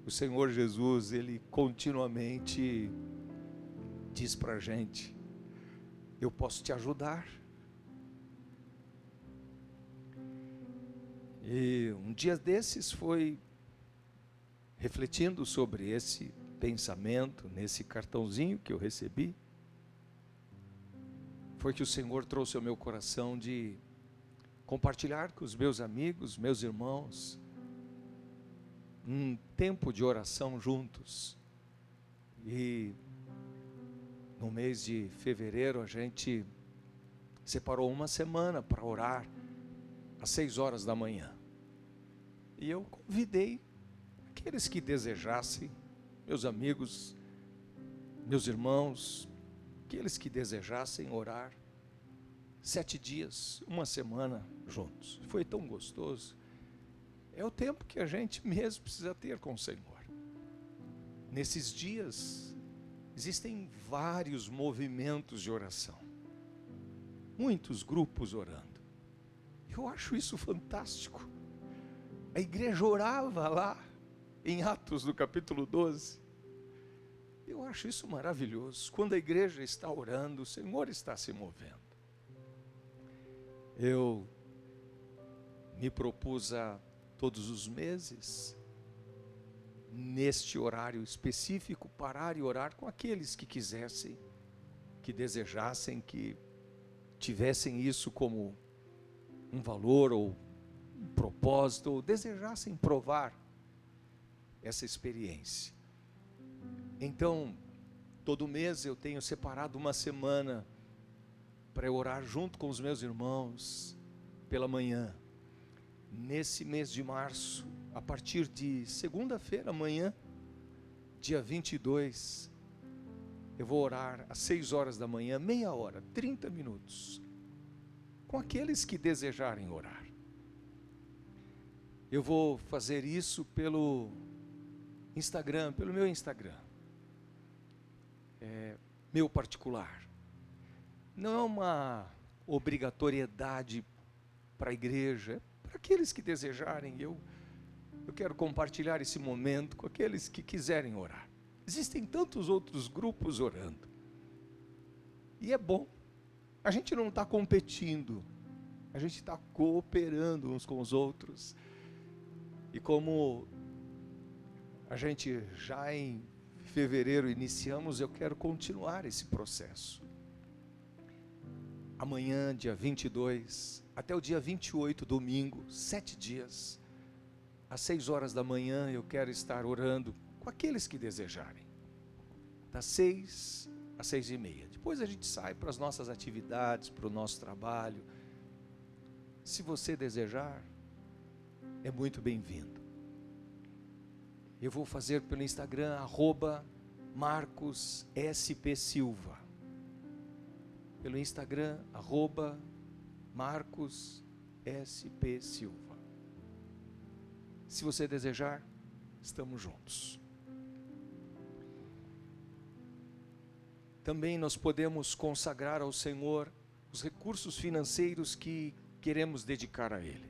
O Senhor Jesus, Ele continuamente diz para a gente: eu posso te ajudar. E um dia desses foi refletindo sobre esse pensamento, nesse cartãozinho que eu recebi, foi que o Senhor trouxe ao meu coração de compartilhar com os meus amigos, meus irmãos, um tempo de oração juntos. E no mês de fevereiro a gente separou uma semana para orar às 6 horas da manhã. E eu convidei aqueles que desejassem, meus amigos, meus irmãos, aqueles que desejassem orar 7 dias, uma semana juntos. Foi tão gostoso. É o tempo que a gente mesmo precisa ter com o Senhor. Nesses dias existem vários movimentos de oração, muitos grupos orando. Eu acho isso fantástico. A igreja orava lá em Atos do capítulo 12. Eu acho isso maravilhoso. Quando a igreja está orando, o Senhor está se movendo. Eu me propus a todos os meses, neste horário específico, parar e orar com aqueles que quisessem, que desejassem, que tivessem isso como um valor ou um propósito, ou desejassem provar essa experiência. Então, todo mês eu tenho separado uma semana para eu orar junto com os meus irmãos pela manhã. Nesse mês de março, a partir de segunda-feira amanhã, dia 22, eu vou orar às 6 horas da manhã, meia hora, 30 minutos, com aqueles que desejarem orar. Eu vou fazer isso pelo Instagram, pelo meu Instagram, meu particular. Não é uma obrigatoriedade para a igreja, é para aqueles que desejarem. Eu quero compartilhar esse momento com aqueles que quiserem orar. Existem tantos outros grupos orando. E é bom. A gente não está competindo. A gente está cooperando uns com os outros. E como a gente já em fevereiro iniciamos, eu quero continuar esse processo. Amanhã, dia 22, até o dia 28, domingo, 7 dias, às 6 horas da manhã, eu quero estar orando com aqueles que desejarem. Das 6 às 6:30. Depois a gente sai para as nossas atividades, para o nosso trabalho. Se você desejar, é muito bem-vindo. Eu vou fazer pelo Instagram, @MarcosSPSilva. Pelo Instagram, @MarcosSPSilva. Se você desejar, estamos juntos. Também nós podemos consagrar ao Senhor os recursos financeiros que queremos dedicar a Ele.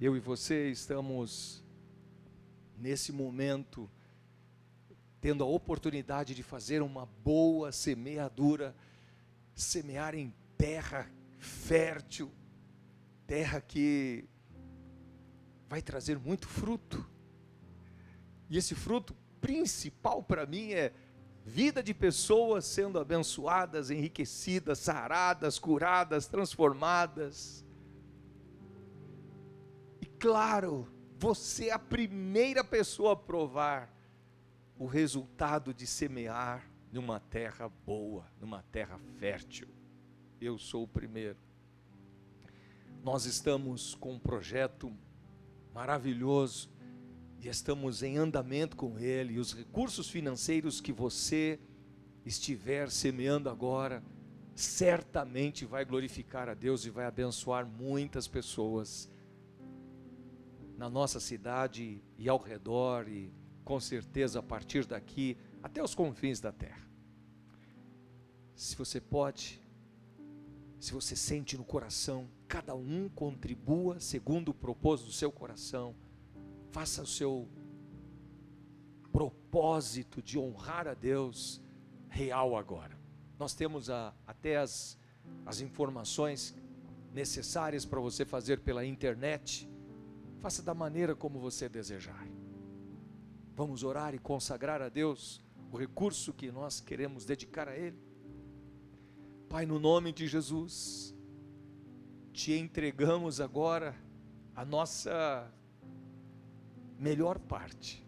Eu e você estamos, nesse momento, tendo a oportunidade de fazer uma boa semeadura, semear em terra fértil, terra que vai trazer muito fruto. E esse fruto principal para mim é vida de pessoas sendo abençoadas, enriquecidas, saradas, curadas, transformadas. E claro, você é a primeira pessoa a provar o resultado de semear numa terra boa, numa terra fértil. Eu sou o primeiro. Nós estamos com um projeto maravilhoso e estamos em andamento com ele. E os recursos financeiros que você estiver semeando agora, certamente vai glorificar a Deus e vai abençoar muitas pessoas na nossa cidade e ao redor, e com certeza a partir daqui até os confins da terra. Se você pode, se você sente no coração, cada um contribua segundo o propósito do seu coração. Faça o seu propósito de honrar a Deus real agora. Nós temos até as informações necessárias para você fazer pela internet. Faça da maneira como você desejar. Vamos orar e consagrar a Deus o recurso que nós queremos dedicar a Ele. Pai, no nome de Jesus, te entregamos agora a nossa melhor parte,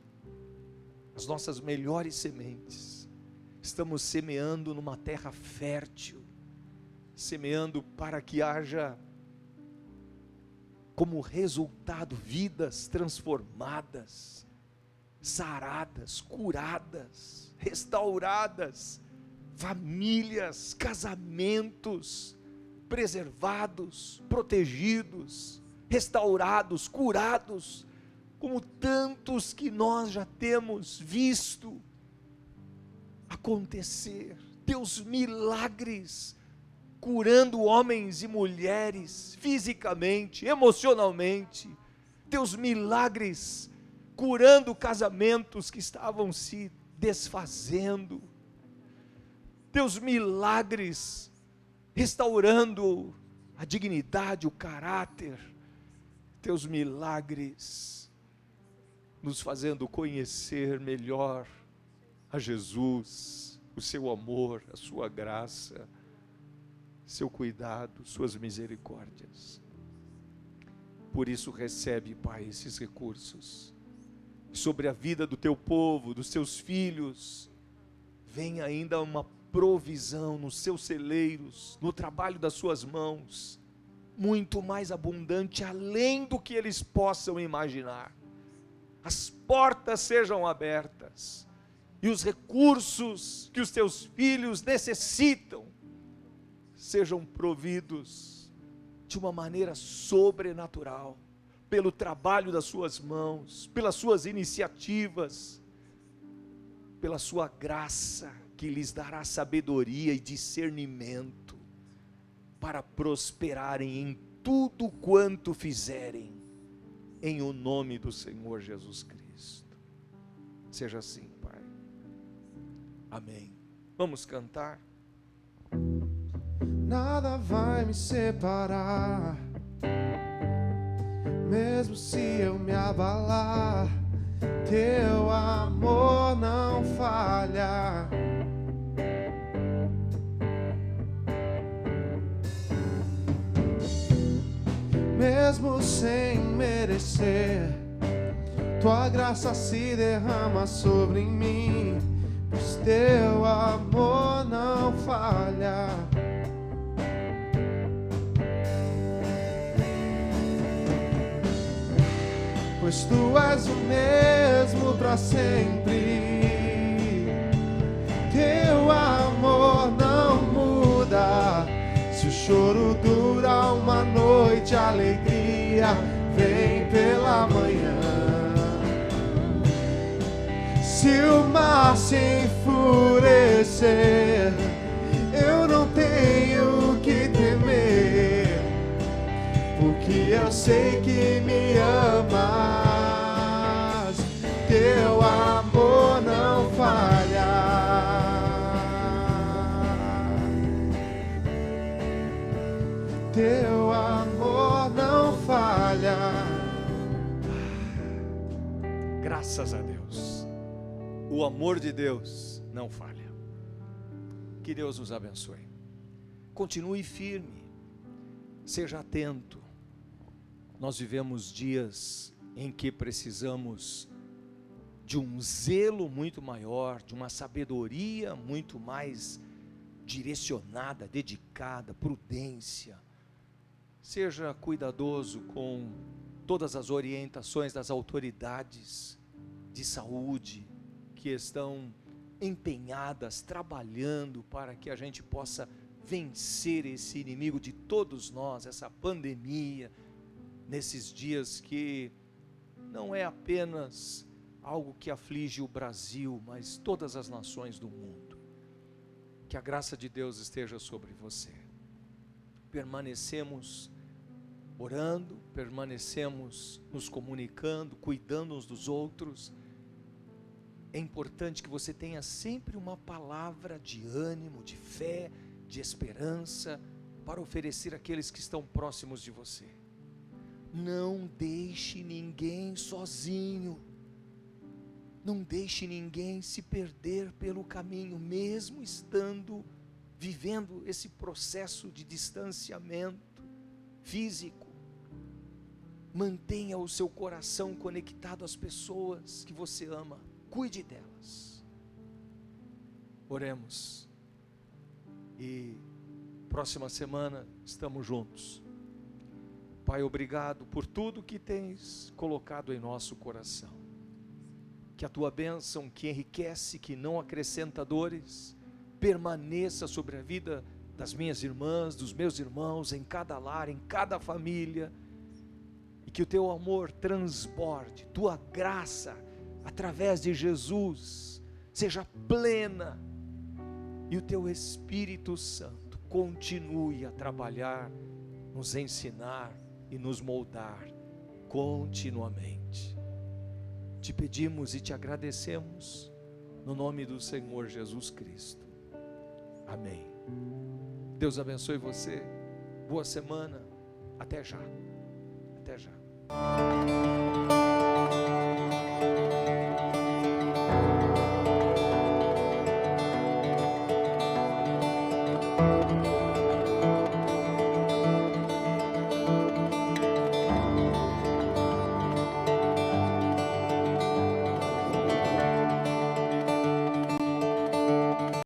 as nossas melhores sementes. Estamos semeando numa terra fértil, semeando para que haja como resultado vidas transformadas, saradas, curadas, restauradas, famílias, casamentos preservados, protegidos, restaurados, curados, como tantos que nós já temos visto acontecer. Teus milagres, curando homens e mulheres, fisicamente, emocionalmente. Teus milagres, curando casamentos que estavam se desfazendo. Teus milagres, restaurando a dignidade, o caráter. Teus milagres, nos fazendo conhecer melhor a Jesus, o seu amor, a sua graça, seu cuidado, suas misericórdias. Por isso recebe, Pai, esses recursos, sobre a vida do teu povo, dos teus filhos. Venha ainda uma provisão nos seus celeiros, no trabalho das suas mãos, muito mais abundante, além do que eles possam imaginar. As portas sejam abertas, e os recursos que os teus filhos necessitam, sejam providos de uma maneira sobrenatural, pelo trabalho das suas mãos, pelas suas iniciativas, pela sua graça, que lhes dará sabedoria e discernimento, para prosperarem em tudo quanto fizerem, em o nome do Senhor Jesus Cristo. Seja assim, Pai. Amém. Vamos cantar. Nada vai me separar, mesmo se eu me abalar, teu amor não falha. Mesmo sem merecer, tua graça se derrama sobre mim, pois teu amor não falha. Pois tu és o mesmo para sempre, teu amor não muda. Se o choro dura uma noite, a alegria vem pela manhã. Se o mar se enfurecer, eu não tenho que temer, porque eu sei que me amas, teu amor não falha. Teu amor não falha. Graças a Deus. O amor de Deus não falha. Que Deus nos abençoe. Continue firme. Seja atento. Nós vivemos dias em que precisamos de um zelo muito maior, de uma sabedoria muito mais direcionada, dedicada, prudência. Seja cuidadoso com todas as orientações das autoridades de saúde que estão empenhadas, trabalhando para que a gente possa vencer esse inimigo de todos nós, essa pandemia, nesses dias que não é apenas algo que aflige o Brasil, mas todas as nações do mundo. Que a graça de Deus esteja sobre você. Permanecemos orando, permanecemos nos comunicando, cuidando uns dos outros. É importante que você tenha sempre uma palavra de ânimo, de fé, de esperança, para oferecer àqueles que estão próximos de você. Não deixe ninguém sozinho. Não deixe ninguém se perder pelo caminho, mesmo vivendo esse processo de distanciamento físico. Mantenha o seu coração conectado às pessoas que você ama. Cuide delas. Oremos. E próxima semana estamos juntos. Pai, obrigado por tudo que tens colocado em nosso coração. Que a tua bênção, que enriquece, que não acrescenta dores, permaneça sobre a vida das minhas irmãs, dos meus irmãos, em cada lar, em cada família. E que o teu amor transborde, tua graça, através de Jesus, seja plena. E o teu Espírito Santo continue a trabalhar, nos ensinar e nos moldar continuamente. Te pedimos e te agradecemos, no nome do Senhor Jesus Cristo. Amém. Deus abençoe você. Boa semana. Até já. Até já.